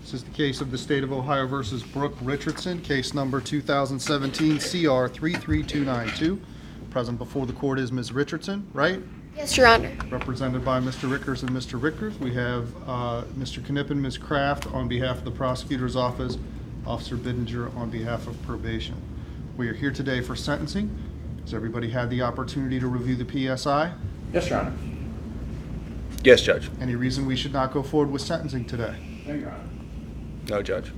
This is the case of the State of Ohio versus Brooke Richardson, case number 2017 CR 33292. Present before the court is Ms. Richardson, right? Yes, Your Honor. Represented by Mr. Rickers and Mr. Rickers. We have Mr. Knipp and Ms. Kraft on behalf of the prosecutor's office, Officer Bittinger on behalf of probation. We are here today for sentencing. Has everybody had the opportunity to review the PSI? Yes, Your Honor. Yes, Judge. Any reason we should not go forward with sentencing today? No, Your Honor. No, Judge.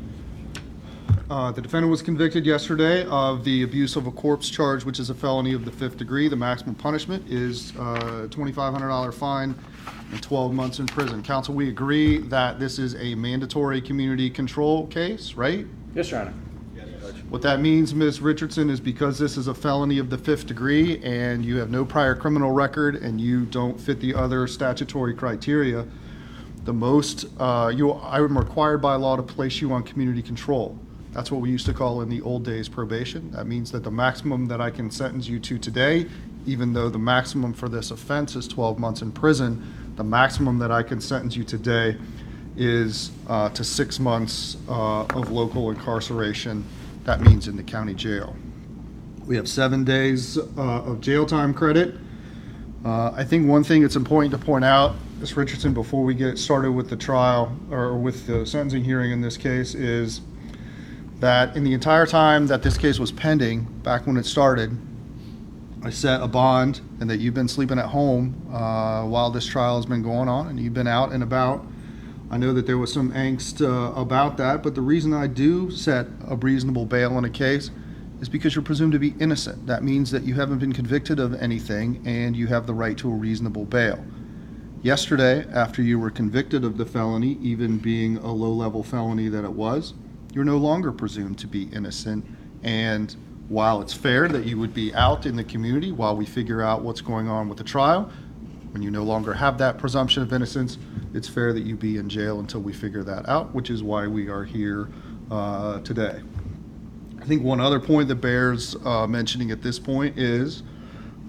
The defendant was convicted yesterday of the abuse of a corpse charge, which is a felony of the 5th degree. The maximum punishment is a $2,500 fine and 12 months in prison. Counsel, we agree that this is a mandatory community control case, right? Yes, Your Honor. What that means, Ms. Richardson, is because this is a felony of the 5th degree and you have no prior criminal record and you don't fit the other statutory criteria, the most, I am required by law to place you on community control. That's what we used to call in the old days probation. That means that the maximum that I can sentence you to today, even though the maximum for this offense is 12 months in prison, the maximum that I can sentence you today is to 6 months of local incarceration. That means in the county jail. We have 7 days of jail time credit. I think one thing it's important to point out, Ms. Richardson, before we get started with the trial or with the sentencing hearing in this case, is that in the entire time that this case was pending, back when it started, I set a bond, and that you've been sleeping at home while this trial has been going on, and you've been out and about. I know that there was some angst about that, but the reason I do set a reasonable bail in a case is because you're presumed to be innocent. That means that you haven't been convicted of anything, and you have the right to a reasonable bail. Yesterday, after you were convicted of the felony, even being a low-level felony that it was, you're no longer presumed to be innocent. And while it's fair that you would be out in the community while we figure out what's going on with the trial, when you no longer have that presumption of innocence, it's fair that you be in jail until we figure that out, which is why we are here today. I think one other point that bears mentioning at this point is,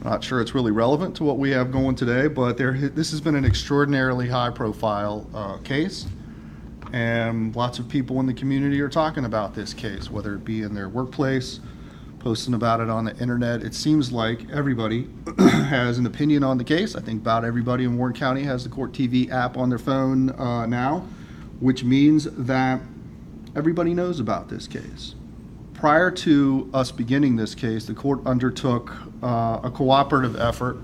I'm not sure it's really relevant to what we have going today, but this has been an extraordinarily high-profile case, and lots of people in the community are talking about this case, whether it be in their workplace, posting about it on the internet. It seems like everybody has an opinion on the case. I think about everybody in Warren County has the Court TV app on their phone now, which means that everybody knows about this case. Prior to us beginning this case, the court undertook a cooperative effort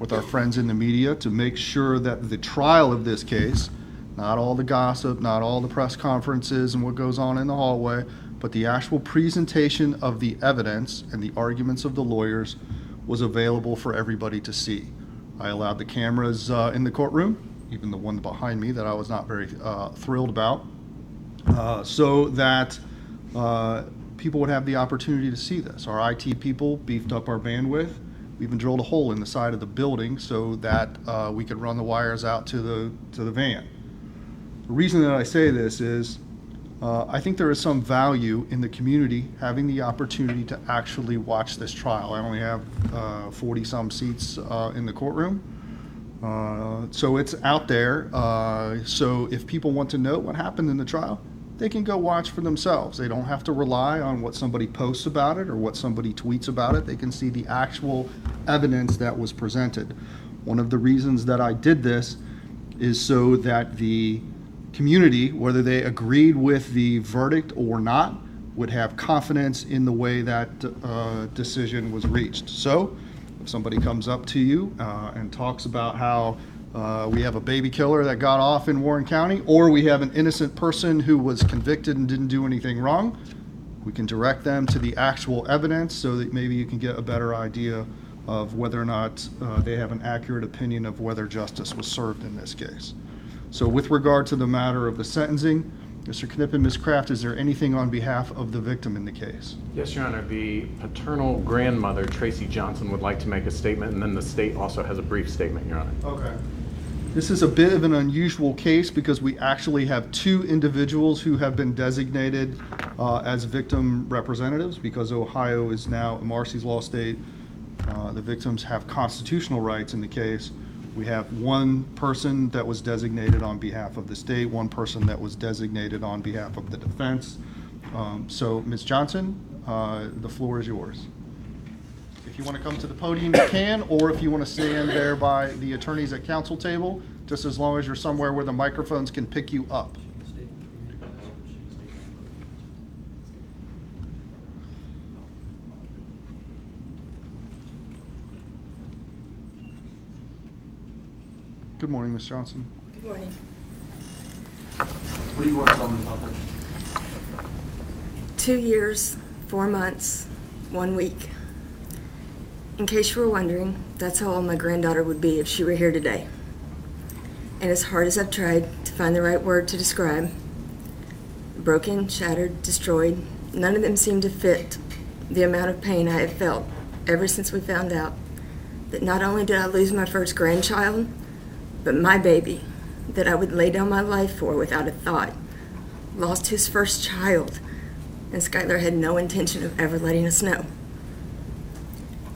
with our friends in the media to make sure that the trial of this case, not all the gossip, not all the press conferences and what goes on in the hallway, but the actual presentation of the evidence and the arguments of the lawyers was available for everybody to see. I allowed the cameras in the courtroom, even the one behind me that I was not very thrilled about, so that people would have the opportunity to see this. Our IT people beefed up our bandwidth. We even drilled a hole in the side of the building so that we could run the wires out to the van. The reason that I say this is I think there is some value in the community having the opportunity to actually watch this trial. I only have 40-some seats in the courtroom, so it's out there. So if people want to know what happened in the trial, they can go watch for themselves. They don't have to rely on what somebody posts about it or what somebody tweets about it. They can see the actual evidence that was presented. One of the reasons that I did this is so that the community, whether they agreed with the verdict or not, would have confidence in the way that decision was reached. So if somebody comes up to you and talks about how we have a baby killer that got off in Warren County, or we have an innocent person who was convicted and didn't do anything wrong, we can direct them to the actual evidence so that maybe you can get a better idea of whether or not they have an accurate opinion of whether justice was served in this case. So with regard to the matter of the sentencing, Mr. Knipp and Ms. Kraft, is there anything on behalf of the victim in the case? Yes, Your Honor. The paternal grandmother, Tracy Johnson, would like to make a statement, and then the state also has a brief statement, Your Honor. Okay. This is a bit of an unusual case because we actually have 2 individuals who have been designated as victim representatives because Ohio is now a Marsy's Law state. The victims have constitutional rights in the case. We have one person that was designated on behalf of the state, one person that was designated on behalf of the defense. So, Ms. Johnson, the floor is yours. If you want to come to the podium, you can, or if you want to stand there by the attorneys at council table, just as long as you're somewhere where the microphones can pick you up. Good morning, Ms. Johnson. Good morning. What do you want to tell me about that? 2 years, 4 months, 1 week. In case you were wondering, that's how old my granddaughter would be if she were here today. And as hard as I've tried to find the right word to describe, broken, shattered, destroyed, none of them seem to fit the amount of pain I have felt ever since we found out that not only did I lose my first grandchild, but my baby, that I would lay down my life for without a thought, lost his first child, and Skylar had no intention of ever letting us know.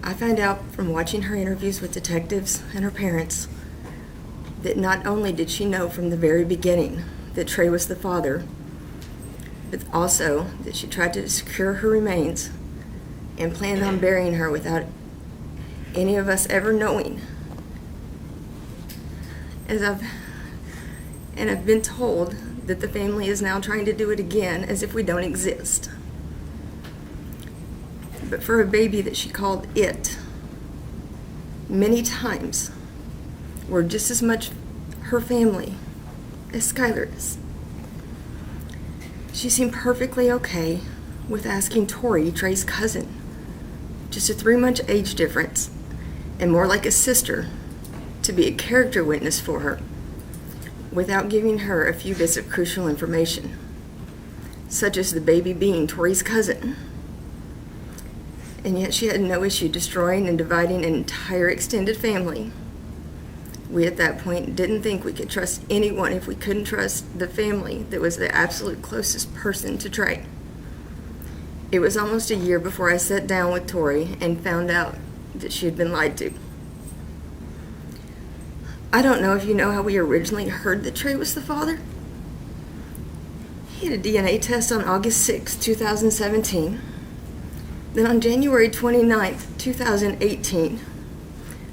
I found out from watching her interviews with detectives and her parents that not only did she know from the very beginning that Trey was the father, but also that she tried to secure her remains and planned on burying her without any of us ever knowing. I've been told that the family is now trying to do it again as if we don't exist. But for a baby that she called it many times, we're just as much her family as Skylar is. She seemed perfectly okay with asking Tori, Trey's cousin, just a 3-month age difference and more like a sister, to be a character witness for her without giving her a few bits of crucial information, such as the baby being Tori's cousin. And yet she had no issue destroying and dividing an entire extended family. We at that point didn't think we could trust anyone if we couldn't trust the family that was the absolute closest person to Trey. It was almost a year before I sat down with Tori and found out that she had been lied to. I don't know if you know how we originally heard that Trey was the father. He had a DNA test on August 6, 2017. Then on January 29, 2018,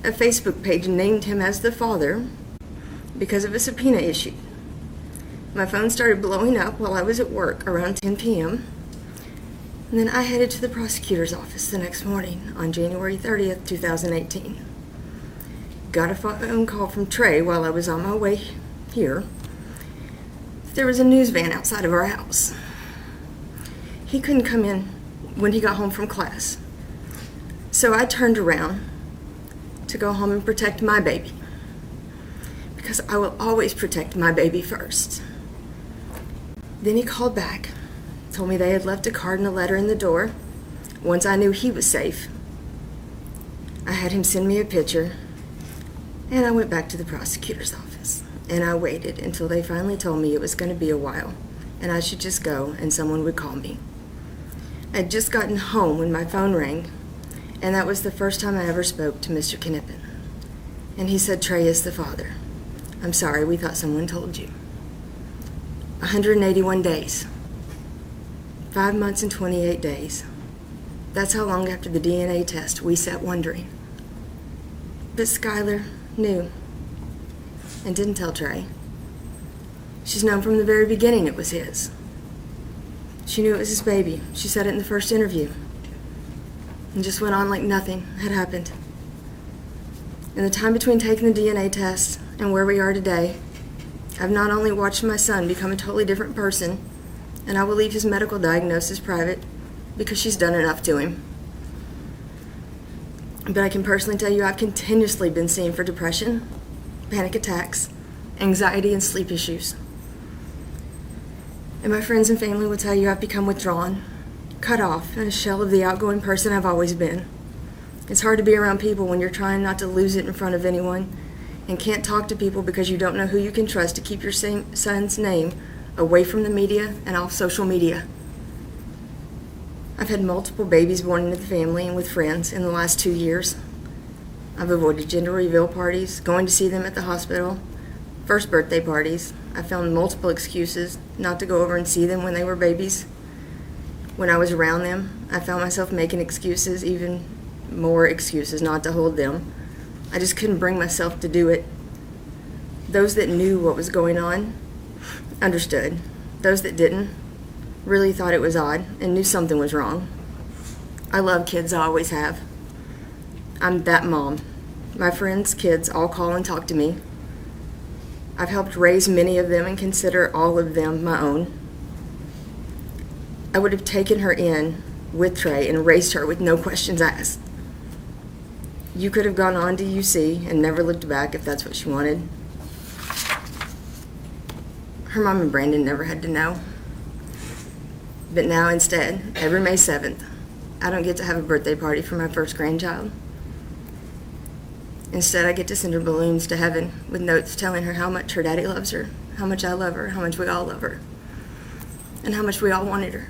a Facebook page named him as the father because of a subpoena issued. My phone started blowing up while I was at work around 10 p.m. And then I headed to the prosecutor's office the next morning on January 30th, 2018. Got a phone call from Trey while I was on my way here. There was a news van outside of our house. He couldn't come in when he got home from class. So I turned around to go home and protect my baby, because I will always protect my baby first. Then he called back, told me they had left a card and a letter in the door. Once I knew he was safe, I had him send me a picture, and I went back to the prosecutor's office, and I waited until they finally told me it was going to be a while, and I should just go and someone would call me. I'd just gotten home when my phone rang, and that was the first time I ever spoke to Mr. Knippen. And he said, "Trey is the father. I'm sorry, we thought someone told you." 181 days. 5 months and 28 days. That's how long after the DNA test we sat wondering. But Skylar knew and didn't tell Trey. She's known from the very beginning it was his. She knew it was his baby. She said it in the first interview. And just went on like nothing had happened. In the time between taking the DNA test and where we are today, I've not only watched my son become a totally different person, and I will leave his medical diagnosis private because she's done enough to him, but I can personally tell you I've continuously been seen for depression, panic attacks, anxiety, and sleep issues. And my friends and family will tell you I've become withdrawn, cut off, and a shell of the outgoing person I've always been. It's hard to be around people when you're trying not to lose it in front of anyone and can't talk to people because you don't know who you can trust to keep your son's name away from the media and off social media. I've had multiple babies born into the family and with friends in the last 2 years. I've avoided gender reveal parties, going to see them at the hospital, first birthday parties. I found multiple excuses not to go over and see them when they were babies. When I was around them, I found myself making excuses, even more excuses not to hold them. I just couldn't bring myself to do it. Those that knew what was going on understood. Those that didn't really thought it was odd and knew something was wrong. I love kids, I always have. I'm that mom. My friends' kids all call and talk to me. I've helped raise many of them and consider all of them my own. I would have taken her in with Trey and raised her with no questions asked. You could have gone on to UC and never looked back if that's what she wanted. Her mom and Brandon never had to know. But now instead, every May 7th, I don't get to have a birthday party for my first grandchild. Instead, I get to send her balloons to heaven with notes telling her how much her daddy loves her, how much I love her, how much we all love her, and how much we all wanted her.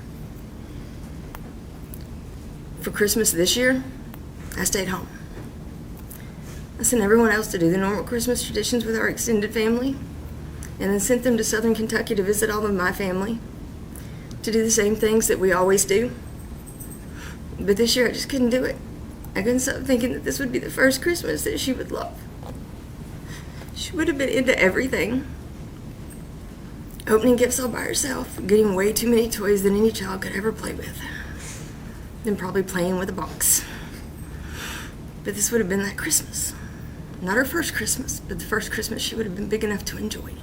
For Christmas this year, I stayed home. I sent everyone else to do the normal Christmas traditions with our extended family, and then sent them to Southern Kentucky to visit all of my family, to do the same things that we always do. But this year I just couldn't do it. I couldn't stop thinking that this would be the first Christmas that she would love. She would have been into everything. Opening gifts all by herself, getting way too many toys than any child could ever play with, then probably playing with a box. But this would have been that Christmas. Not her first Christmas, but the first Christmas she would have been big enough to enjoy.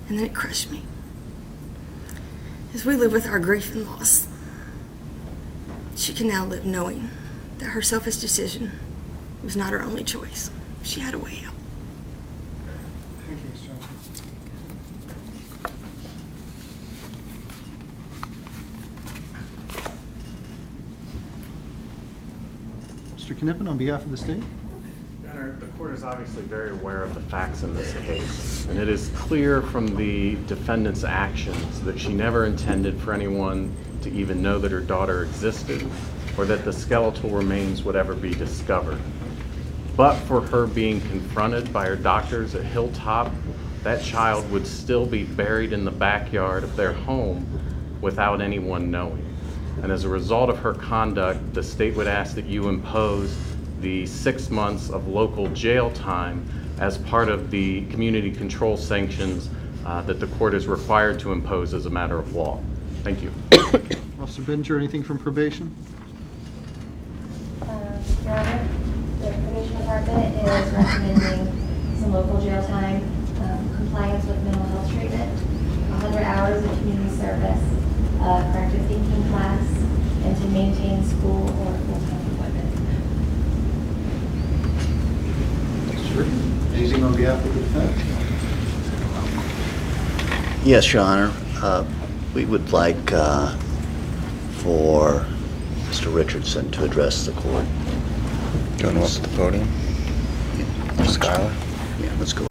And then it crushed me. As we live with our grief and loss, she can now live knowing that her selfish decision was not her only choice. She had a way out. Thank you, Ms. Johnson. Mr. Knippen, on behalf of the state. Your Honor, the court is obviously very aware of the facts in this case, and it is clear from the defendant's actions that she never intended for anyone to even know that her daughter existed or that the skeletal remains would ever be discovered. But for her being confronted by her doctors at Hilltop, that child would still be buried in the backyard of their home without anyone knowing. And as a result of her conduct, the state would ask that you impose the 6 months of local jail time as part of the community control sanctions that the court is required to impose as a matter of law. Thank you. Officer Benninger, anything from probation? Your Honor, the probation department is recommending some local jail time, compliance with mental health treatment, 100 hours of community service, corrective thinking class, and to maintain school or full-time employment. Sure. Anything on behalf of the defense? Yes, Your Honor. We would like for Mr. Richardson to address the court. Do you want to go up to the podium? Brooke Skylar? Yeah, let's go.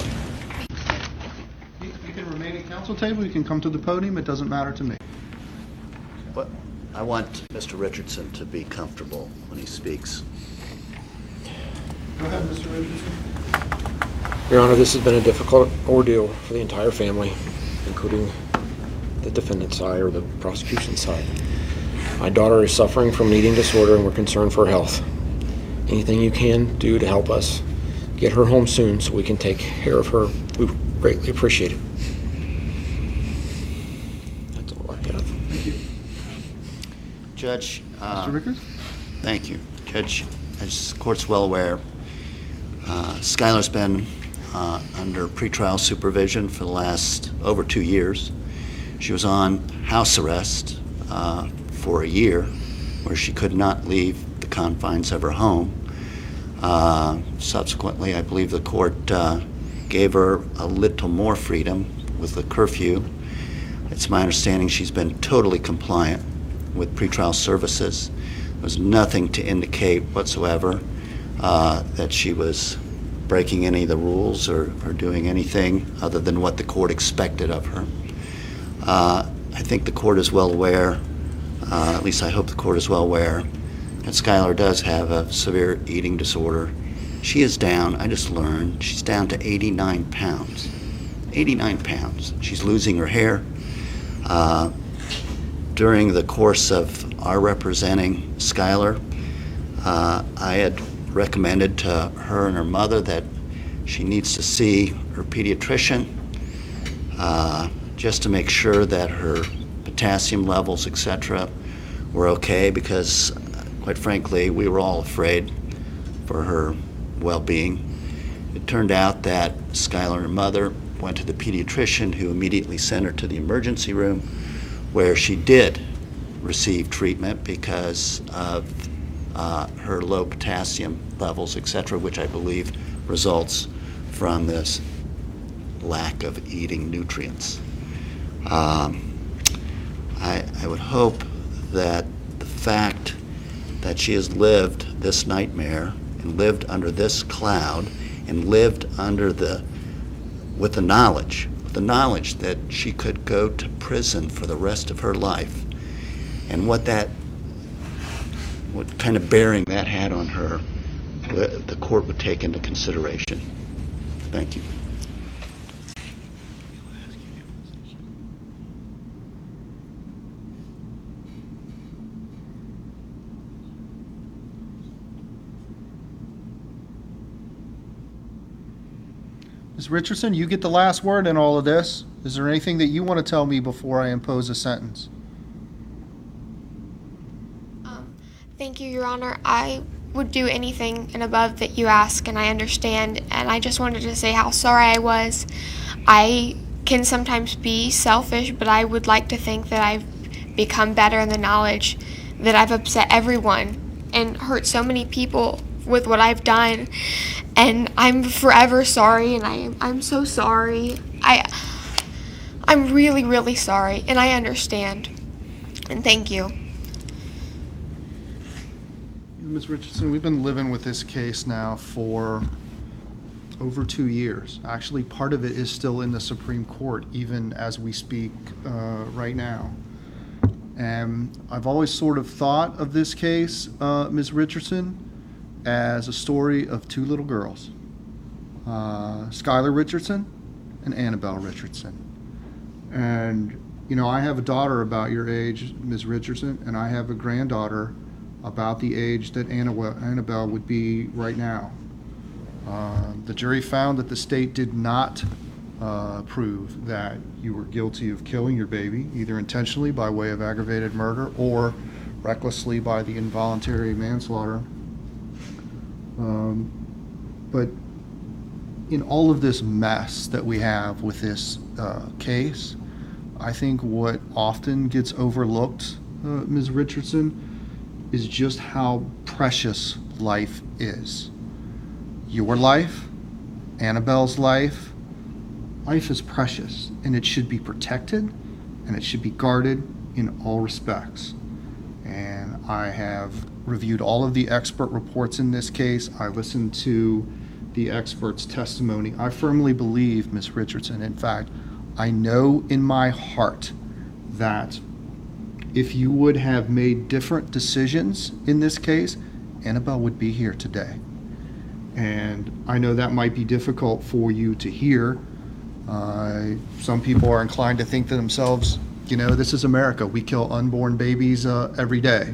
You can remain at council table, you can come to the podium, it doesn't matter to me. But I want Mr. Richardson to be comfortable when he speaks. Go ahead, Mr. Richardson. Your Honor, this has been a difficult ordeal for the entire family, including the defendant's side or the prosecution's side. My daughter is suffering from an eating disorder and we're concerned for her health. Anything you can do to help us get her home soon so we can take care of her, we greatly appreciate it. That's all I have. Thank you. Judge, Mr. Rickers? thank you. Judge, as the court's well aware, Skylar's been under pretrial supervision for the last over 2 years. She was on house arrest for a year where she could not leave the confines of her home. Subsequently, I believe the court gave her a little more freedom with the curfew. It's my understanding she's been totally compliant with pretrial services. There's nothing to indicate whatsoever that she was breaking any of the rules or doing anything other than what the court expected of her. I think the court is well aware, at least I hope the court is well aware, that Skylar does have a severe eating disorder She is down, I just learned, she's down to 89 pounds. 89 pounds. She's losing her hair. During the course of our representing Skylar, I had recommended to her and her mother that she needs to see her pediatrician just to make sure that her potassium levels, etc., were okay, because quite frankly, we were all afraid for her well-being. It turned out that Skylar and her mother went to the pediatrician, who immediately sent her to the emergency room, where she did receive treatment because of her low potassium levels, etc., which I believe results from this lack of eating nutrients. I would hope that the fact that she has lived this nightmare and lived under this cloud and lived under with the knowledge that she could go to prison for the rest of her life, and what kind of bearing that had on her, the court would take into consideration. Thank you. Ms. Richardson, you get the last word in all of this. Is there anything that you want to tell me before I impose a sentence? Thank you, Your Honor. I would do anything and above that you ask, and I understand. And I just wanted to say how sorry I was. I can sometimes be selfish, but I would like to think that I've become better in the knowledge that I've upset everyone and hurt so many people with what I've done. And I'm forever sorry, and I'm so sorry. I'm really, really sorry, and I understand. And thank you. Ms. Richardson, we've been living with this case now for over 2 years. Actually, part of it is still in the Supreme Court, even as we speak right now. And I've always sort of thought of this case, Ms. Richardson, as a story of two little girls, Skylar Richardson and Annabelle Richardson. And, you know, I have a daughter about your age, Ms. Richardson, and I have a granddaughter about the age that Annabelle would be right now. The jury found that the state did not prove that you were guilty of killing your baby, either intentionally by way of aggravated murder or recklessly by the involuntary manslaughter. But in all of this mess that we have with this case, I think what often gets overlooked, Ms. Richardson, is just how precious life is. Your life, Annabelle's life, life is precious, and it should be protected, and it should be guarded in all respects. And I have reviewed all of the expert reports in this case. I listened to the expert's testimony. I firmly believe, Ms. Richardson, in fact, I know in my heart that if you would have made different decisions in this case, Annabelle would be here today. And I know that might be difficult for you to hear. Some people are inclined to think to themselves, you know, this is America. We kill unborn babies every day.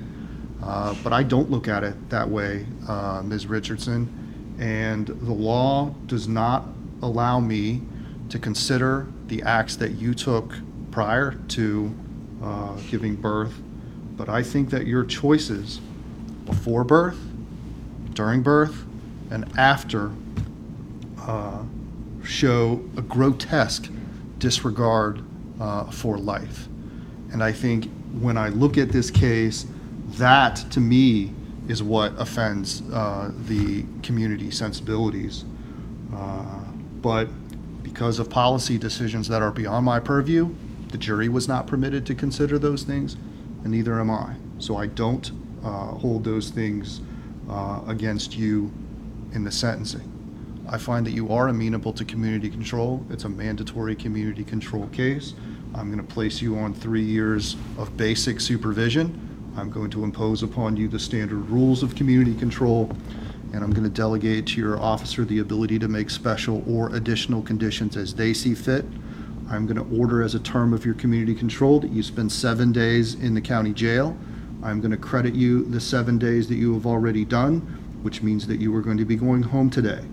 But I don't look at it that way, Ms. Richardson. And the law does not allow me to consider the acts that you took prior to giving birth. But I think that your choices before birth, during birth, and after show a grotesque disregard for life. And I think when I look at this case, that to me is what offends the community sensibilities. But because of policy decisions that are beyond my purview, the jury was not permitted to consider those things, and neither am I. So I don't hold those things against you in the sentencing. I find that you are amenable to community control. It's a mandatory community control case. I'm going to place you on 3 years of basic supervision. I'm going to impose upon you the standard rules of community control, and I'm going to delegate to your officer the ability to make special or additional conditions as they see fit. I'm going to order as a term of your community control that you spend 7 days in the county jail. I'm going to credit you the 7 days that you have already done, which means that you are going to be going home today.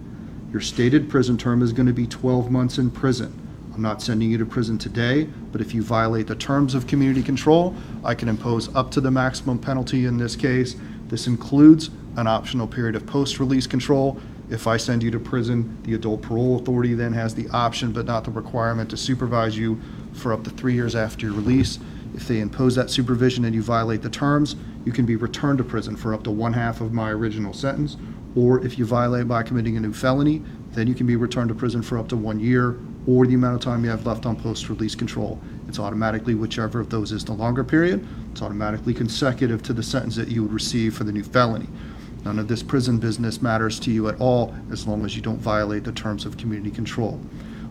Your stated prison term is going to be 12 months in prison. I'm not sending you to prison today, but if you violate the terms of community control, I can impose up to the maximum penalty in this case. This includes an optional period of post-release control. If I send you to prison, the adult parole authority then has the option but not the requirement to supervise you for up to 3 years after your release. If they impose that supervision and you violate the terms, you can be returned to prison for up to 1/2 of my original sentence. Or if you violate by committing a new felony, then you can be returned to prison for up to 1 year or the amount of time you have left on post-release control. It's automatically, whichever of those is the longer period, it's automatically consecutive to the sentence that you would receive for the new felony. None of this prison business matters to you at all as long as you don't violate the terms of community control.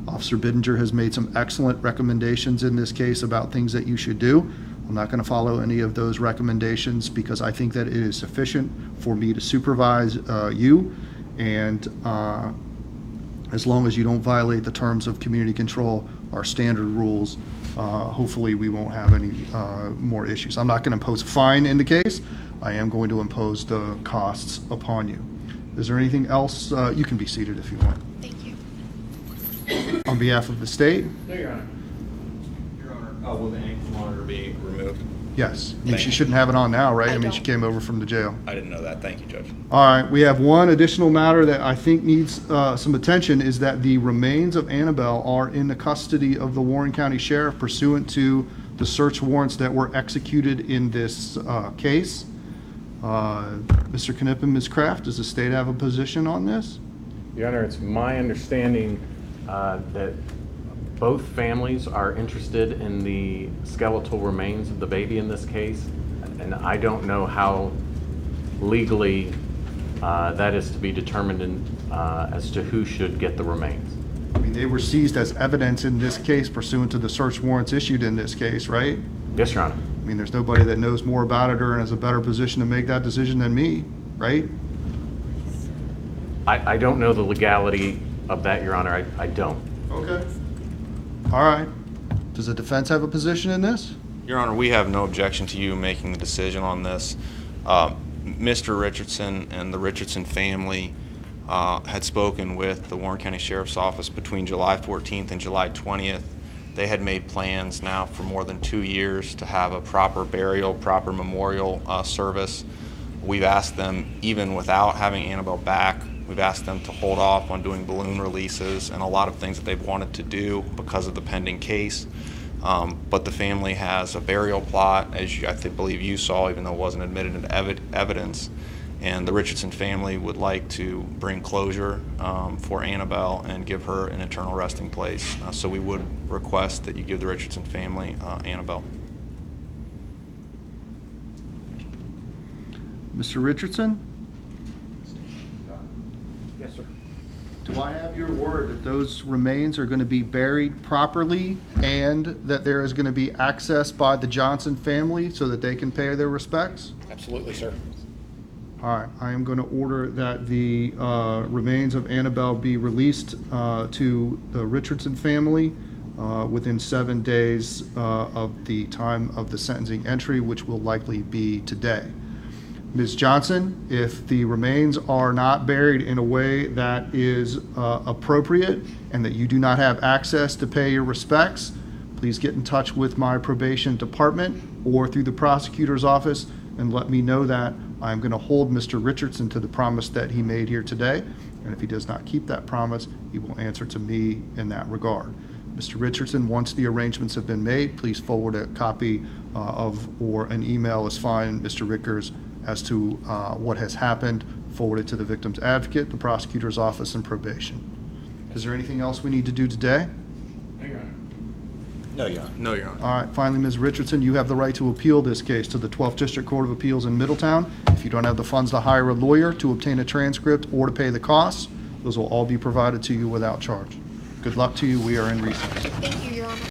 Officer Bittinger has made some excellent recommendations in this case about things that you should do. I'm not going to follow any of those recommendations because I think that it is sufficient for me to supervise you, and as long as you don't violate the terms of community control, our standard rules, hopefully we won't have any more issues. I'm not going to impose a fine in the case. I am going to impose the costs upon you. Is there anything else? You can be seated if you want. Thank you. On behalf of the state? No, Your Honor. Your Honor, will the ankle monitor be removed? Yes. I mean, Thank she you. shouldn't have it on now, right? I I mean, she don't. came over from the jail. I didn't know that. Thank you, Judge. All right, we have one additional matter that I think needs some attention, is that the remains of Annabelle are in the custody of the Warren County Sheriff pursuant to the search warrants that were executed in this case. Mr. Knipp and Ms. Kraft, does the state have a position on this? Your Honor, it's my understanding that both families are interested in the skeletal remains of the baby in this case, and I don't know how legally that is to be determined as to who should get the remains. I mean, they were seized as evidence in this case pursuant to the search warrants issued in this case, right? Yes, Your Honor. I mean, there's nobody that knows more about it or has a better position to make that decision than me, right? I don't know the legality of that, Your Honor. I don't. Okay. All right. Does the defense have a position in this? Your Honor, we have no objection to you making the decision on this. Mr. Richardson and the Richardson family had spoken with the Warren County Sheriff's Office between July 14th and July 20th. They had made plans now for more than 2 years to have a proper burial, proper memorial service. We've asked them, even without having Annabelle back, we've asked them to hold off on doing balloon releases and a lot of things that they've wanted to do because of the pending case. But the family has a burial plot, as I believe you saw, even though it wasn't admitted into evidence. And the Richardson family would like to bring closure for Annabelle and give her an eternal resting place. So we would request that you give the Richardson family Annabelle. Mr. Richardson? Yes, sir. Do I have your word that those remains are going to be buried properly and that there is going to be access by the Johnson family so that they can pay their respects? Absolutely, sir. All right, I am going to order that the remains of Annabelle be released to the Richardson family within 7 days of the time of the sentencing entry, which will likely be today. Ms. Johnson, if the remains are not buried in a way that is appropriate and that you do not have access to pay your respects, please get in touch with my probation department or through the prosecutor's office and let me know that. I'm going to hold Mr. Richardson to the promise that he made here today, and if he does not keep that promise, he will answer to me in that regard. Mr. Richardson, once the arrangements have been made, please forward a copy or an email is fine, Mr. Rickers, as to what has happened, forward it to the victim's advocate, the prosecutor's office, and probation. Is there anything else we need to do today? No, Your Honor. No, Your Honor. All right, finally, Ms. Richardson, you have the right to appeal this case to the 12th District Court of Appeals in Middletown. If you don't have the funds to hire a lawyer, to obtain a transcript, or to pay the costs, those will all be provided to you without charge. Good luck to you. We are in recess. Thank you.